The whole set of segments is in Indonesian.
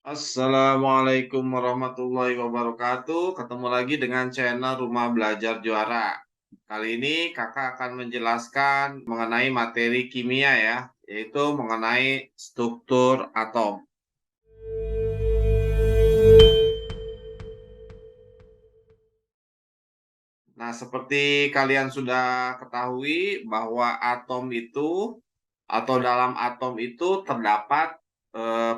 Assalamualaikum warahmatullahi wabarakatuh. Ketemu lagi dengan channel Rumah Belajar Juara. Kali ini kakak akan menjelaskan mengenai materi kimia ya, yaitu mengenai struktur atom. Nah, seperti kalian sudah ketahui bahwa atom itu atau dalam atom itu terdapat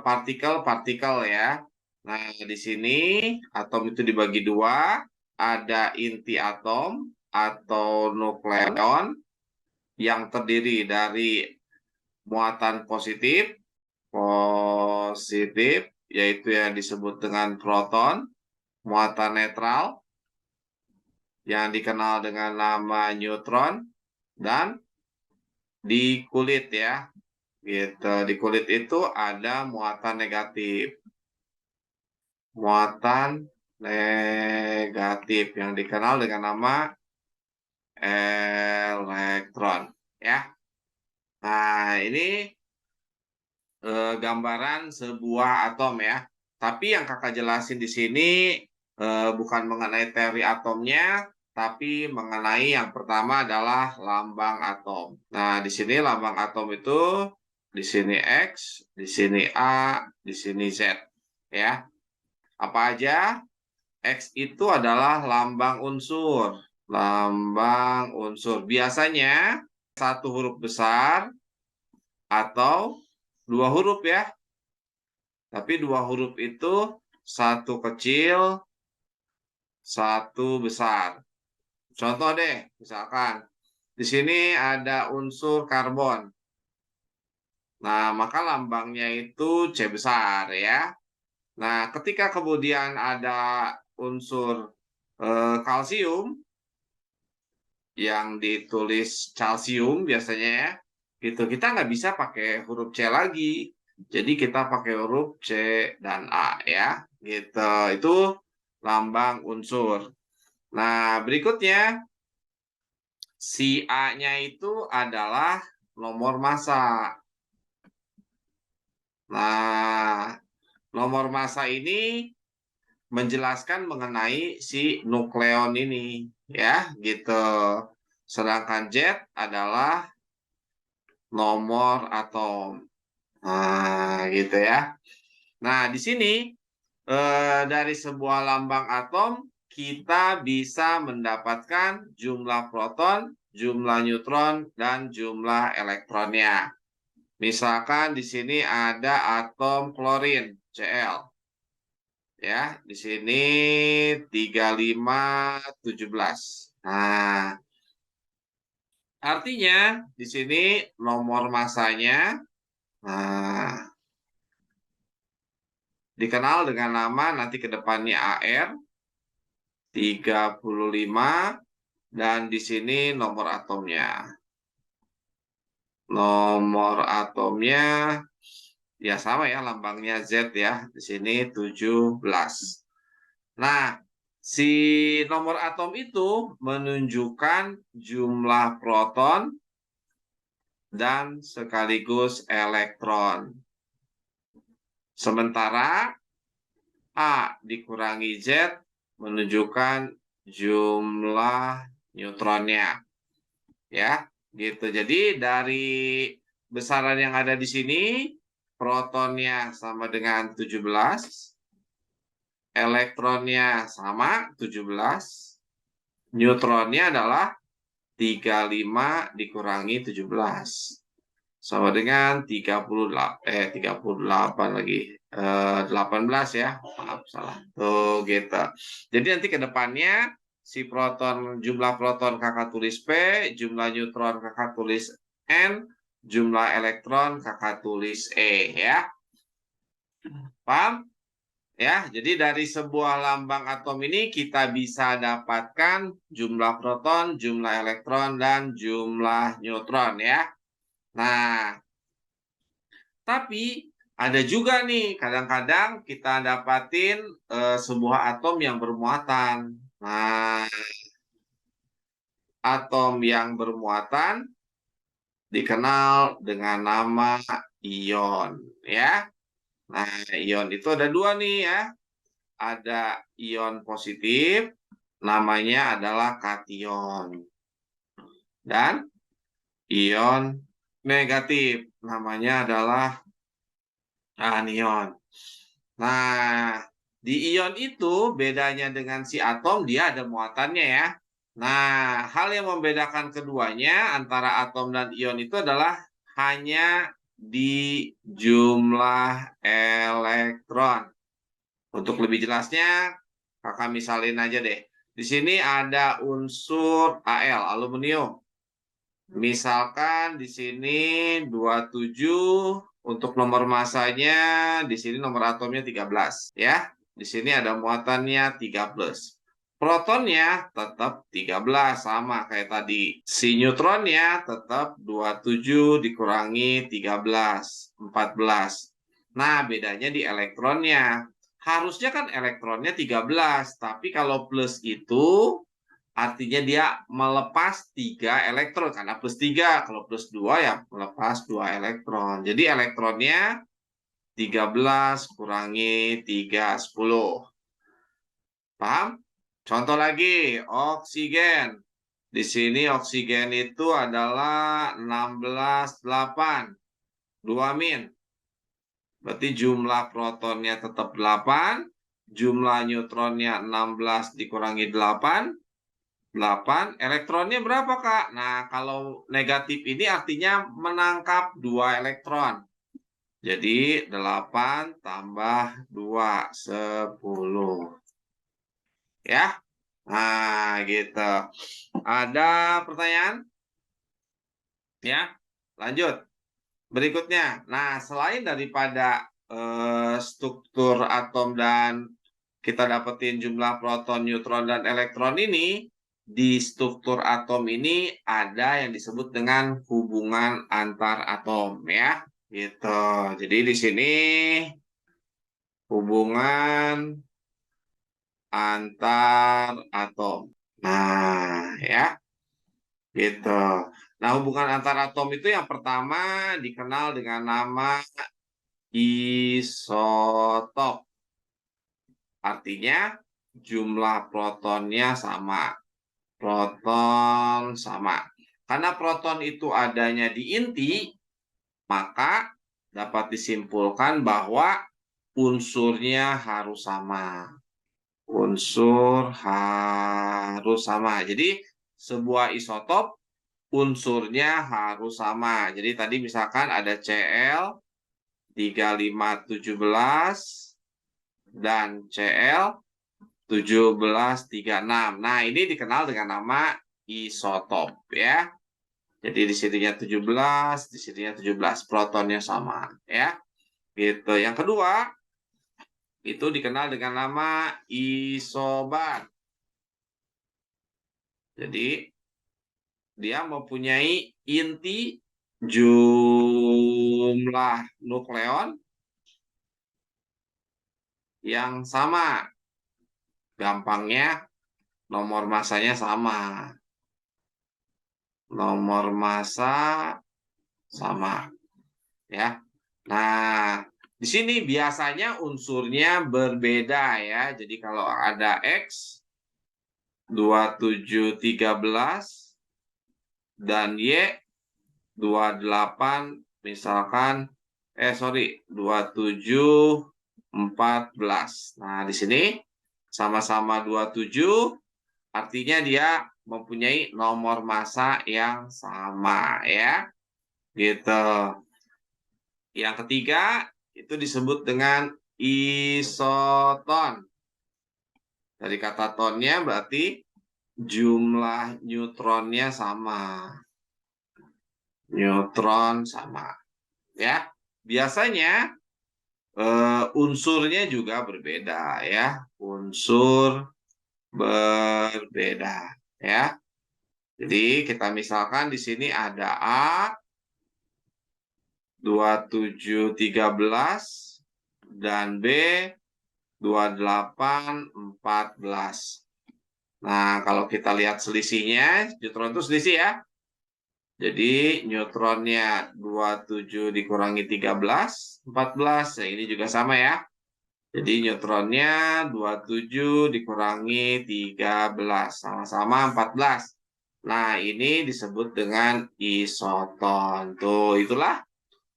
partikel-partikel ya. Nah, di sini atom itu dibagi dua, ada inti atom atau nukleon yang terdiri dari muatan positif yaitu yang disebut dengan proton, muatan netral yang dikenal dengan nama neutron, dan di kulit ya, gitu. Di kulit itu ada muatan negatif. Muatan negatif yang dikenal dengan nama elektron ya. Nah, ini gambaran sebuah atom ya. Tapi yang kakak jelasin di sini bukan mengenai teori atomnya, tapi mengenai yang pertama adalah lambang atom. Nah, di sini lambang atom itu di sini X, di sini A, di sini Z ya. Apa aja? X itu adalah lambang unsur. Lambang unsur. Biasanya satu huruf besar atau dua huruf ya. Tapi dua huruf itu satu kecil, satu besar. Contoh deh, misalkan di sini ada unsur karbon. Nah, maka lambangnya itu C besar ya. Nah, ketika kemudian ada unsur kalsium yang ditulis calcium biasanya ya, gitu. Kita nggak bisa pakai huruf C lagi. Jadi kita pakai huruf C dan A ya, gitu. Itu lambang unsur. Nah, berikutnya si A-nya itu adalah nomor massa. Nah, nomor massa ini menjelaskan mengenai si nukleon ini ya, gitu. Sedangkan Z adalah nomor atom. Nah, gitu ya. Nah, di sini dari sebuah lambang atom kita bisa mendapatkan jumlah proton, jumlah neutron, dan jumlah elektronnya. Misalkan di sini ada atom klorin, Cl. Ya, di sini 3517. Nah, artinya di sini nomor massanya dikenal dengan nama nanti ke depannya AR 35 dan di sini nomor atomnya. Nomor atomnya ya sama ya, lambangnya Z ya. Di sini 17. Nah, si nomor atom itu menunjukkan jumlah proton dan sekaligus elektron. Sementara A dikurangi Z menunjukkan jumlah neutronnya. Ya, gitu. Jadi dari besaran yang ada di sini, protonnya sama dengan 17, elektronnya sama 17, neutronnya adalah 35 dikurangi 17. Sama dengan 38 lagi. 18 ya. Maaf salah. Tuh gitu. Jadi nanti ke depannya si proton, jumlah proton kakak tulis P, jumlah neutron kakak tulis N, jumlah elektron kakak tulis E ya. Paham? Ya, jadi dari sebuah lambang atom ini kita bisa dapatkan jumlah proton, jumlah elektron, dan jumlah neutron ya. Nah, tapi ada juga nih kadang-kadang kita dapatin sebuah atom yang bermuatan. Nah, atom yang bermuatan dikenal dengan nama ion ya. Nah, ion itu ada dua nih ya. Ada ion positif, namanya adalah kation. Dan ion negatif, namanya adalah anion. Nah, di ion itu bedanya dengan si atom, dia ada muatannya ya. Nah, hal yang membedakan keduanya antara atom dan ion itu adalah hanya di jumlah elektron. Untuk lebih jelasnya, kakak misalin aja deh. Di sini ada unsur Al, aluminium. Misalkan di sini 27, untuk nomor masanya di sini nomor atomnya 13 ya. Di sini ada muatannya 13. Protonnya tetap 13 sama kayak tadi. Si neutronnya tetap 27 dikurangi 13, 14. Nah, bedanya di elektronnya. Harusnya kan elektronnya 13, tapi kalau plus itu artinya dia melepas 3 elektron karena plus 3. Kalau plus 2 ya melepas 2 elektron. Jadi elektronnya 13 kurangi 3, 10. Paham? Contoh lagi, oksigen. Di sini oksigen itu adalah 16, 8. 2 min. Berarti jumlah protonnya tetap 8. Jumlah neutronnya 16 dikurangi 8. 8, elektronnya berapa, Kak? Nah, kalau negatif ini artinya menangkap 2 elektron. Jadi, 8 tambah 2, 10. Ya? Nah, gitu. Ada pertanyaan? Ya? Lanjut. Berikutnya. Nah, selain daripada struktur atom dan kita dapetin jumlah proton, neutron, dan elektron ini, di struktur atom ini ada yang disebut dengan hubungan antar atom ya. Gitu. Jadi di sini hubungan antar atom. Nah, ya, gitu. Nah, hubungan antar atom itu yang pertama dikenal dengan nama isotop. Artinya jumlah protonnya sama. Proton sama. Karena proton itu adanya di inti, maka dapat disimpulkan bahwa unsurnya harus sama. Unsur harus sama. Jadi sebuah isotop unsurnya harus sama. Jadi tadi misalkan ada Cl 3517 dan Cl 1736. Nah, ini dikenal dengan nama isotop ya. Jadi di sininya 17, di sininya 17, protonnya sama ya. Gitu. Yang kedua, itu dikenal dengan nama isobar. Jadi dia mempunyai inti jumlah nukleon yang sama. Gampangnya nomor masanya sama. Nomor massa sama ya. Nah, di sini biasanya unsurnya berbeda ya. Jadi kalau ada X 2713 dan Y 28 misalkan 2714. Nah, di sini sama-sama 27 artinya dia mempunyai nomor massa yang sama ya. Gitu. Yang ketiga itu disebut dengan isoton. Dari kata tonnya berarti jumlah neutronnya sama. Neutron sama. Ya. Biasanya unsurnya juga berbeda ya. Unsur berbeda ya. Jadi kita misalkan di sini ada A 2713 dan B 2814. Nah, kalau kita lihat selisihnya, neutron itu selisih ya. Jadi neutronnya 27 dikurangi 13, 14. Nah, ini juga sama ya. Jadi neutronnya 27 dikurangi 13. Sama-sama 14. Nah, ini disebut dengan isoton. Tuh, itulah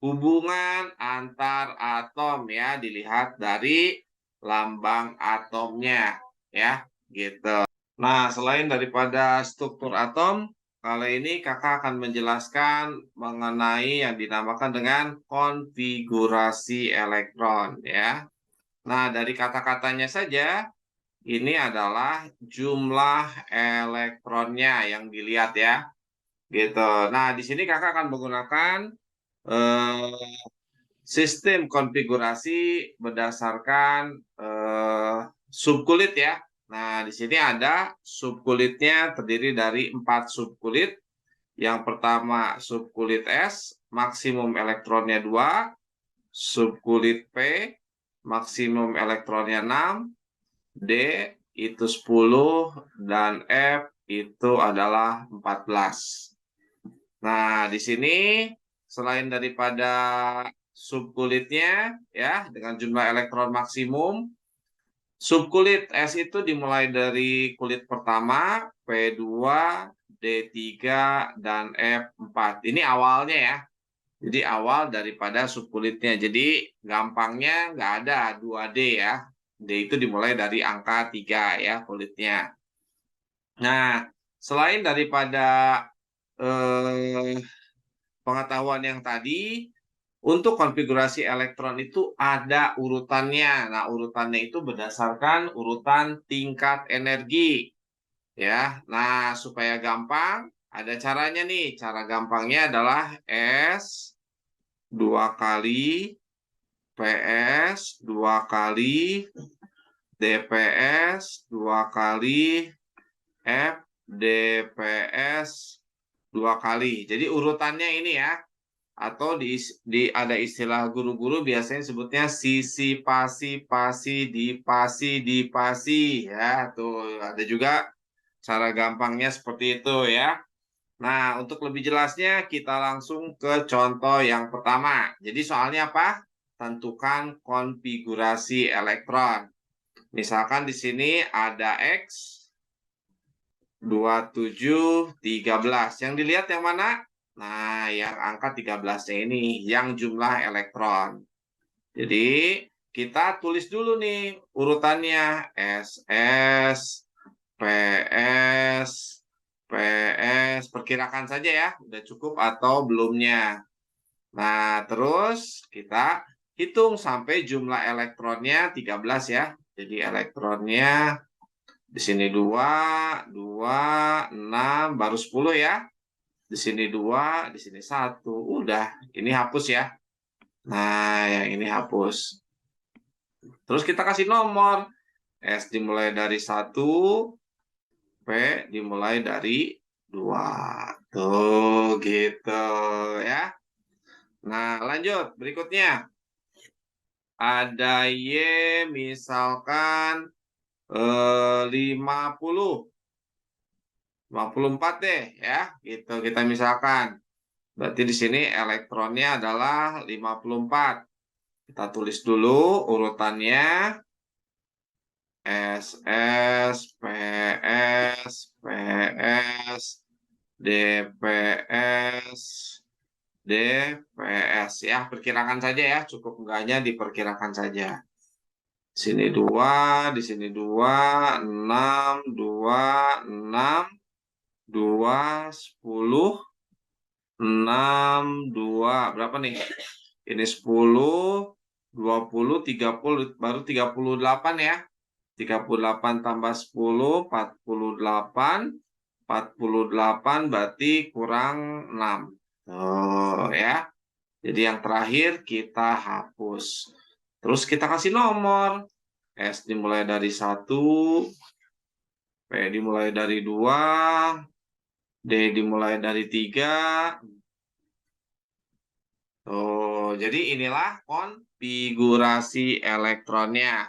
hubungan antar atom ya. Dilihat dari lambang atomnya ya. Gitu. Nah, selain daripada struktur atom, kali ini kakak akan menjelaskan mengenai yang dinamakan dengan konfigurasi elektron ya. Nah, dari kata-katanya saja, ini adalah jumlah elektronnya yang dilihat ya. Gitu. Nah, di sini kakak akan menggunakan sistem konfigurasi berdasarkan subkulit ya. Nah, di sini ada subkulitnya terdiri dari 4 subkulit. Yang pertama subkulit S, maksimum elektronnya 2, subkulit P, maksimum elektronnya 6, D itu 10, dan F itu adalah 14. Nah, di sini selain daripada subkulitnya ya dengan jumlah elektron maksimum, subkulit S itu dimulai dari kulit pertama, P2, D3, dan F4. Ini awalnya ya. Jadi awal daripada subkulitnya. Jadi gampangnya nggak ada 2D ya. D itu dimulai dari angka 3 ya kulitnya. Nah, selain daripada pengetahuan yang tadi, untuk konfigurasi elektron itu ada urutannya. Nah, urutannya itu berdasarkan urutan tingkat energi. Ya, nah supaya gampang, ada caranya nih. Cara gampangnya adalah S 2 kali, PS 2 kali, DPS 2 kali, F DPS 2 kali. Jadi urutannya ini ya. Atau ada istilah guru-guru biasanya sebutnya sisipasi, pasi, dipasi, dipasi. Ya, tuh ada juga cara gampangnya seperti itu ya. Nah, untuk lebih jelasnya kita langsung ke contoh yang pertama. Jadi soalnya apa? Tentukan konfigurasi elektron. Misalkan di sini ada X 27, 13. Yang dilihat yang mana? Nah, yang angka 13-nya ini, yang jumlah elektron. Jadi, kita tulis dulu nih urutannya. SS, PS, PS. Perkirakan saja ya, udah cukup atau belumnya. Nah, terus kita hitung sampai jumlah elektronnya 13 ya. Jadi elektronnya di sini 2, 2, 6, baru 10 ya. Di sini 2, di sini 1. Udah, ini hapus ya. Nah, yang ini hapus. Terus kita kasih nomor. S dimulai dari 1, P dimulai dari 2. Tuh, gitu ya. Nah, lanjut. Berikutnya. Ada Y misalkan 50. 54 deh ya, gitu kita misalkan. Berarti di sini elektronnya adalah 54. Kita tulis dulu urutannya. SS, PS, PS, DPS, DPS ya. Perkirakan saja ya, cukup enggaknya diperkirakan saja. Sini 2, di sini 2, 6, 2, 6, 2, 10, 6, 2, berapa nih? Ini 10, 20, 30, baru 38 ya. 38 tambah 10, 48. 48 berarti kurang 6. Oh ya. Jadi yang terakhir kita hapus. Terus kita kasih nomor. S dimulai dari 1, P dimulai dari 2, D dimulai dari 3. Oh, jadi inilah konfigurasi elektronnya.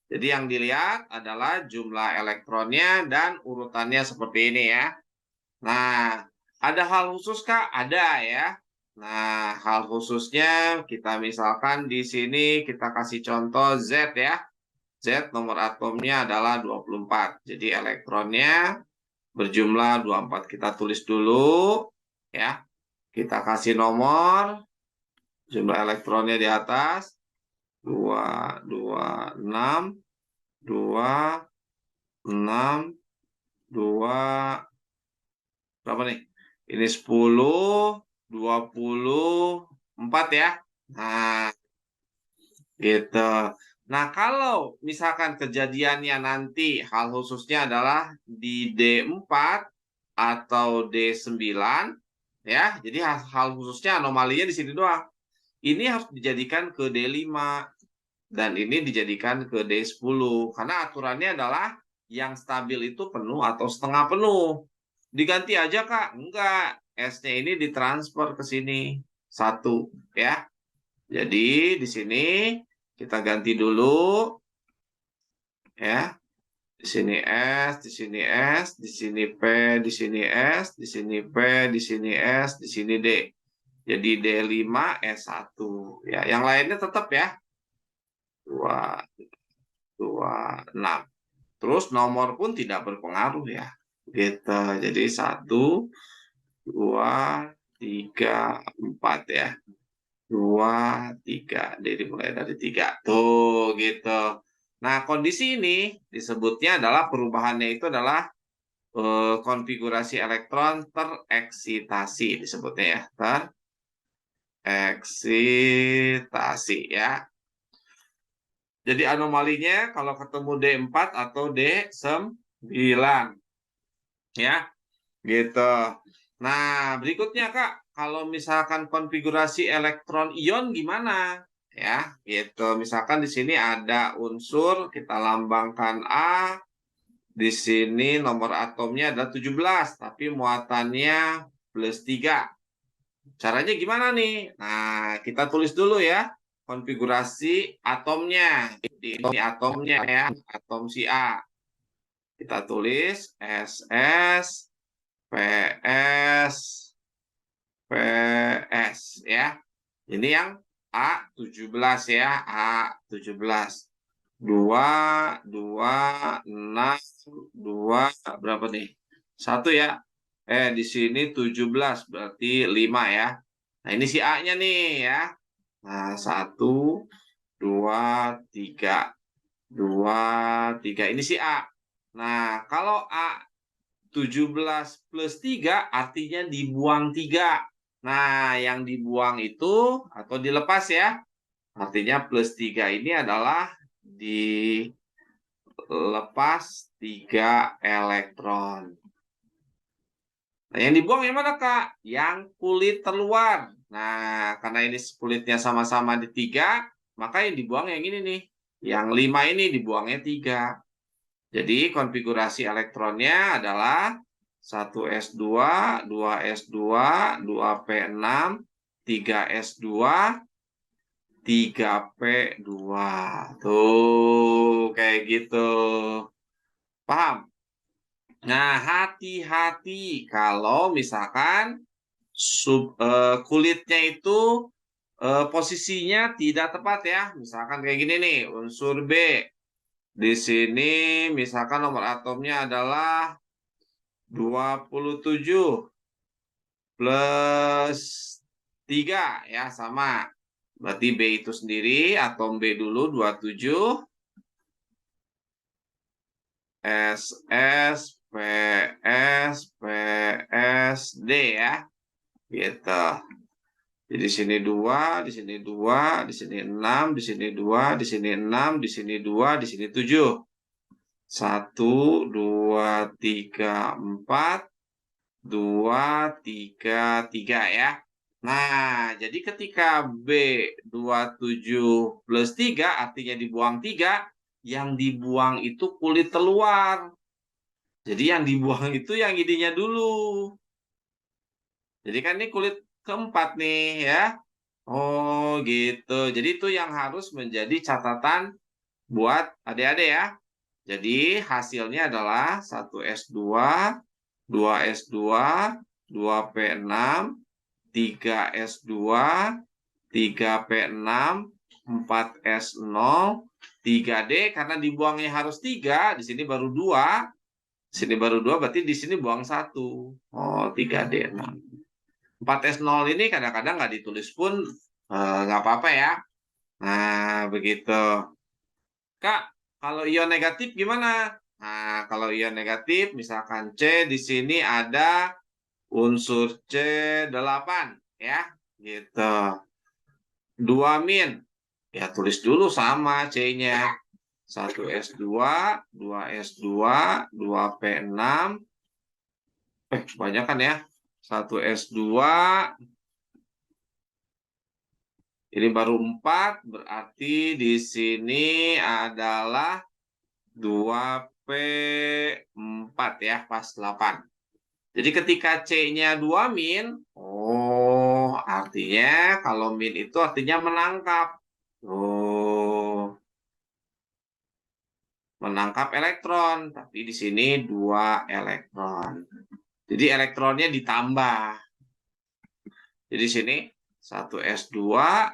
Jadi yang dilihat adalah jumlah elektronnya dan urutannya seperti ini ya. Nah, Ada hal khusus Kak? Ada ya. Nah, hal khususnya kita misalkan di sini kita kasih contoh Z ya. Z nomor atomnya adalah 24. Jadi elektronnya berjumlah 24. Kita tulis dulu ya. Kita kasih nomor jumlah elektronnya di atas 2, 2, 6, 2, 6, 2, berapa nih? Ini 10, 24 ya. Nah, gitu. Nah, kalau misalkan kejadiannya nanti hal khususnya adalah di D4 atau D9 ya. Jadi hal khususnya anomalinya di sini doang. Ini harus dijadikan ke D5 dan ini dijadikan ke D10 karena aturannya adalah yang stabil itu penuh atau setengah penuh. Diganti aja Kak? Enggak. S-nya ini ditransfer ke sini. 1 ya. Jadi di sini kita ganti dulu ya. Di sini S, di sini S, di sini P, di sini S, di sini P, di sini S, di sini D. Jadi D5 S1 ya. Yang lainnya tetap ya. 2, 2, 6. Terus nomor pun tidak berpengaruh ya. Gitu. Jadi 1, 2, 3, 4 ya. 2, 3. Jadi mulai dari 3. Tuh, gitu. Nah, kondisi ini disebutnya adalah perubahannya itu adalah konfigurasi elektron tereksitasi disebutnya ya. Tereksitasi ya. Jadi anomalinya kalau ketemu D4 atau D9. Ya, gitu. Nah, berikutnya Kak, kalau misalkan konfigurasi elektron ion gimana? Ya, gitu. Misalkan di sini ada unsur kita lambangkan A, di sini nomor atomnya ada 17, tapi muatannya +3. Caranya gimana nih? Nah, kita tulis dulu ya konfigurasi atomnya. Ini atomnya ya, atom si A. Kita tulis SS, PS, PS ya. Ini yang A17 ya, A17. 2, 2, 6, 2, berapa nih? 1 ya. Di sini 17, berarti 5 ya. Nah, ini si A-nya nih ya. Nah, 1, 2, 3. 2, 3. Ini si A. Nah, kalau A 17 plus 3 artinya dibuang 3. Nah, yang dibuang itu atau dilepas ya. Artinya plus 3 ini adalah dilepas 3 elektron. Nah, yang dibuang yang mana, Kak? Yang kulit terluar. Nah, karena ini kulitnya sama-sama di 3, maka yang dibuang yang ini nih. Yang 5 ini dibuangnya 3. Jadi konfigurasi elektronnya adalah 1s2, 2s2, 2p6, 3s2, 3p2. Tuh, kayak gitu. Paham? Nah, hati-hati kalau misalkan kulitnya itu posisinya tidak tepat ya. Misalkan kayak gini nih, unsur B. Di sini misalkan nomor atomnya adalah 27 plus 3 ya, sama. Berarti B itu sendiri, atom B dulu 27, SS, PS, PSD ya. Gitu. Jadi di sini 2, di sini 2, di sini 6, di sini 2, di sini 6, di sini 2, di sini 7. 1, 2, 3, 4, 2, 3, 3 ya. Nah, jadi ketika B27 plus 3 artinya dibuang 3, yang dibuang itu kulit terluar. Jadi yang dibuang itu yang ininya dulu. Jadi kan ini kulit keempat nih ya. Oh gitu. Jadi itu yang harus menjadi catatan buat adik-adik ya. Jadi hasilnya adalah 1s2, 2s2, 2P6, 3S2, 3P6, 4S0, 3D karena dibuangnya harus 3, di sini baru 2. Di sini baru 2 berarti di sini buang 1. Oh, 3D. 4S0 ini kadang-kadang nggak ditulis pun nggak apa-apa ya. Nah, begitu. Kak, kalau ion negatif gimana? Nah, kalau ion negatif, misalkan C, di sini ada unsur C8, ya. Gitu. 2 min. Ya, tulis dulu sama C-nya. 1S2, 2S2, 2P6. Kebanyakan ya. 1S2, ini baru 4, berarti di sini adalah 2P4 ya, pas 8. Jadi ketika C-nya 2 min, oh artinya kalau min itu artinya menangkap. Oh, menangkap elektron, tapi di sini 2 elektron. Jadi elektronnya ditambah. Jadi sini 1S2,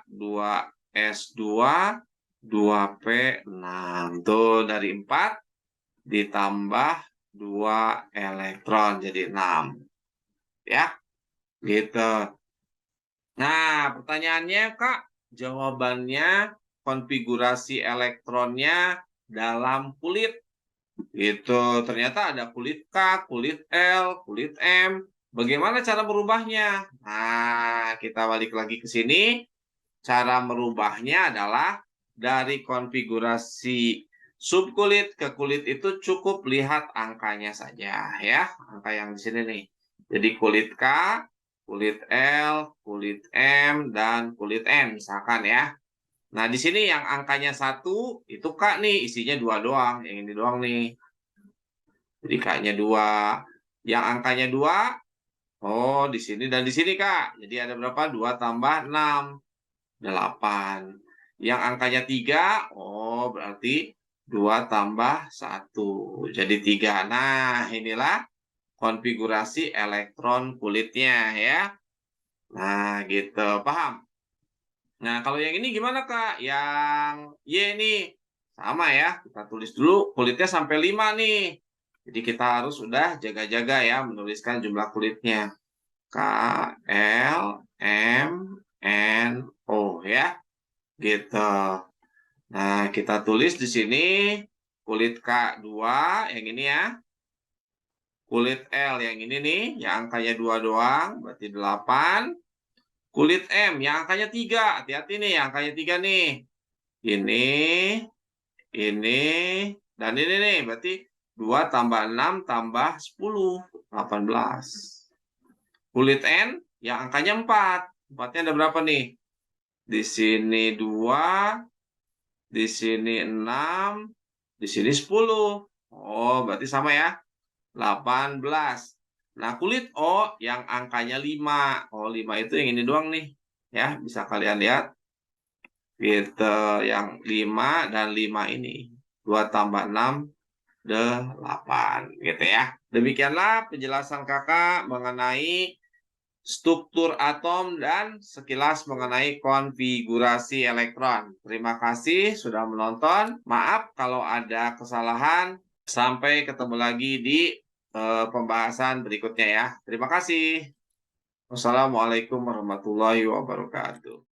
2S2, 2P6. Tuh dari 4 ditambah 2 elektron jadi 6. Ya, gitu. Nah, pertanyaannya, Kak, jawabannya konfigurasi elektronnya dalam kulit. Itu ternyata ada kulit K, kulit L, kulit M. Bagaimana cara merubahnya? Nah, kita balik lagi ke sini. Cara merubahnya adalah dari konfigurasi subkulit ke kulit itu cukup lihat angkanya saja ya. Angka yang di sini nih. Jadi kulit K, kulit L, kulit M, dan kulit N misalkan ya. Nah, di sini yang angkanya 1 itu K nih, isinya 2 doang. Yang ini doang nih. Jadi K-nya 2. Yang angkanya 2, oh di sini dan di sini Kak. Jadi ada berapa? 2 tambah 6, 8. Yang angkanya 3, oh berarti 2 tambah 1. Jadi 3. Nah, inilah konfigurasi elektron kulitnya ya. Nah, gitu. Paham? Nah, kalau yang ini gimana, Kak? Yang Y ini sama ya. Kita tulis dulu kulitnya sampai 5 nih. Jadi kita harus udah jaga-jaga ya menuliskan jumlah kulitnya. K, L, M, N, O ya. Gitu. Nah, kita tulis di sini kulit K2 yang ini ya. Kulit L yang ini nih, yang angkanya 2 doang, berarti 8. Kulit M yang angkanya 3, hati-hati nih, yang angkanya 3 nih. Ini, dan ini nih, berarti 2 tambah 6 tambah 10, 18. Kulit N yang angkanya 4. 4-nya ada berapa nih? Di sini 2, di sini 6, di sini 10. Oh, berarti sama ya. 18. Nah, kulit O yang angkanya 5. Oh, 5 itu yang ini doang nih. Ya, bisa kalian lihat. Gitu, yang 5 dan 5 ini. 2 tambah 6, 8. Gitu ya. Demikianlah penjelasan kakak mengenai struktur atom dan sekilas mengenai konfigurasi elektron. Terima kasih sudah menonton. Maaf kalau ada kesalahan. Sampai ketemu lagi di pembahasan berikutnya ya. Terima kasih. Wassalamualaikum warahmatullahi wabarakatuh.